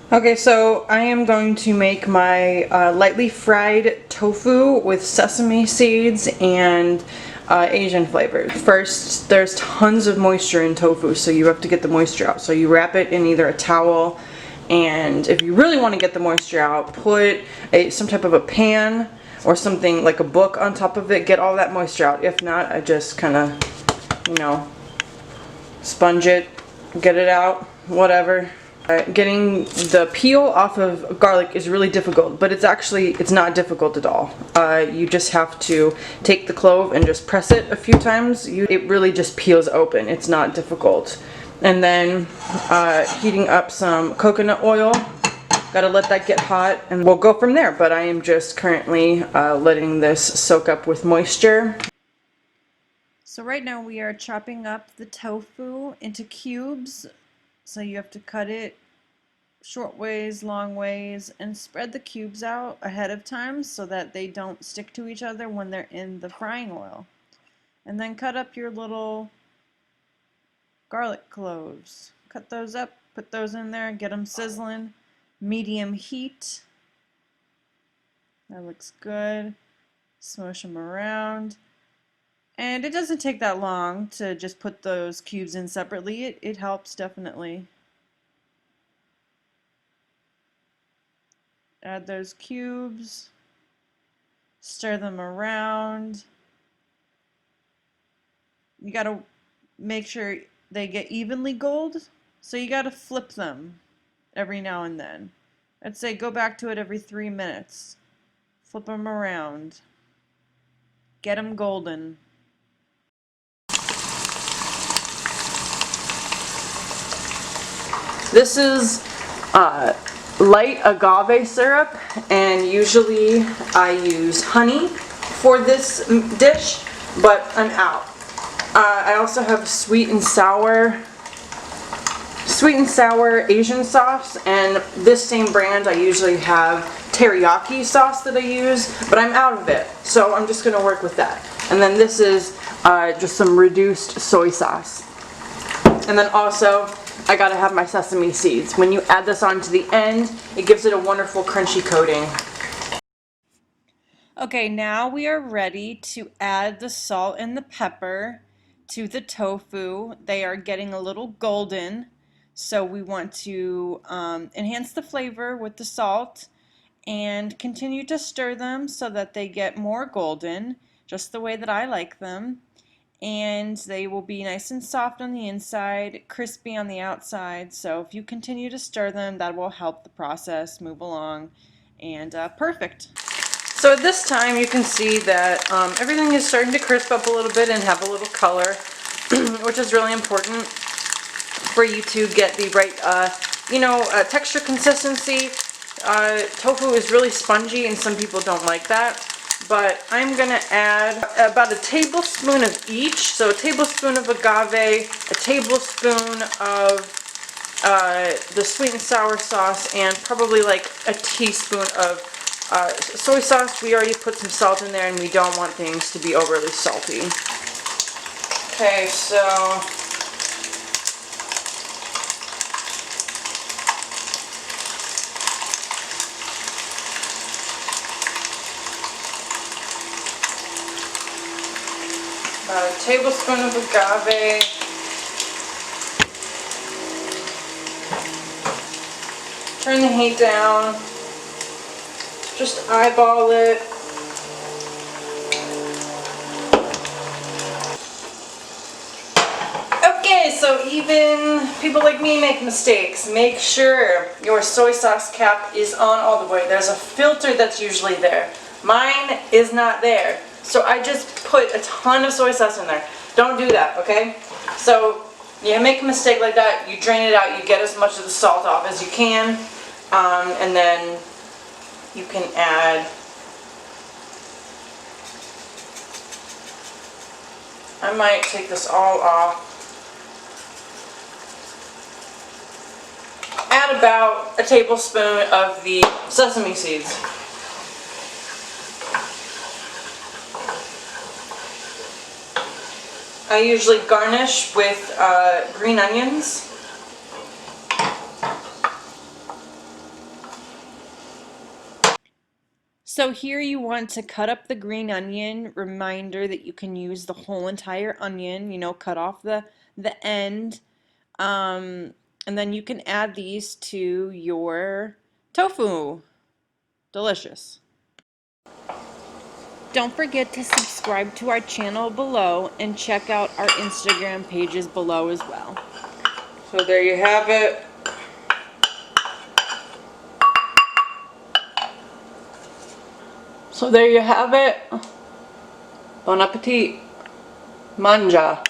Okay, so I am going to make my lightly fried tofu with sesame seeds and Asian flavors. First, there's tons of moisture in tofu, so you have to get the moisture out. So you wrap it in either a towel, and if you really want to get the moisture out, put some type of a pan or something like a book on top of it. Get all that moisture out. If not, I just kind of, you know, sponge it, get it out, whatever. Getting the peel off of garlic is really difficult, but it's not difficult at all. You just have to take the clove and just press it a few times. It really just peels open. It's not difficult. And then heating up some coconut oil. Gotta let that get hot and we'll go from there, but I am just currently letting this soak up with moisture. So right now we are chopping up the tofu into cubes. So you have to cut it short ways, long ways, and spread the cubes out ahead of time so that they don't stick to each other when they're in the frying oil. And then cut up your little garlic cloves. Cut those up, put those in there, get them sizzling. Medium heat. That looks good. Smush them around. And it doesn't take that long to just put those cubes in separately. It helps definitely. Add those cubes. Stir them around. You gotta make sure they get evenly gold. So you gotta flip them every now and then. I'd say go back to it every 3 minutes. Flip them around. Get them golden. This is light agave syrup, and usually I use honey for this dish, but I'm out. I also have sweet and sour Asian sauce, and this same brand I usually have teriyaki sauce that I use, but I'm out of it, so I'm just going to work with that. And then this is just some reduced soy sauce. And then also, I gotta have my sesame seeds. When you add this on to the end, it gives it a wonderful crunchy coating. Okay, now we are ready to add the salt and the pepper to the tofu. They are getting a little golden, so we want to enhance the flavor with the salt and continue to stir them so that they get more golden, just the way that I like them. And they will be nice and soft on the inside, crispy on the outside. So if you continue to stir them, that will help the process move along. And perfect. So at this time you can see that everything is starting to crisp up a little bit and have a little color, which is really important for you to get the right texture consistency. Tofu is really spongy and some people don't like that. But I'm going to add about a tablespoon of each. So a tablespoon of agave, a tablespoon of the sweet and sour sauce, and probably like a teaspoon of soy sauce. We already put some salt in there and we don't want things to be overly salty. Okay, so about a tablespoon of agave. Turn the heat down. Just eyeball it. Okay, so even people like me make mistakes. Make sure your soy sauce cap is on all the way. There's a filter that's usually there. Mine is not there. So I just put a ton of soy sauce in there. Don't do that, okay? So you make a mistake like that, you drain it out, you get as much of the salt off as you can, and then you can add, I might take this all off, add about a tablespoon of the sesame seeds. I usually garnish with green onions. So here you want to cut up the green onion. Reminder that you can use the whole entire onion, you know, cut off the end. And then you can add these to your tofu. Delicious. Don't forget to subscribe to our channel below and check out our Instagram pages below as well. So there you have it. So there you have it. Bon appetit. Manja.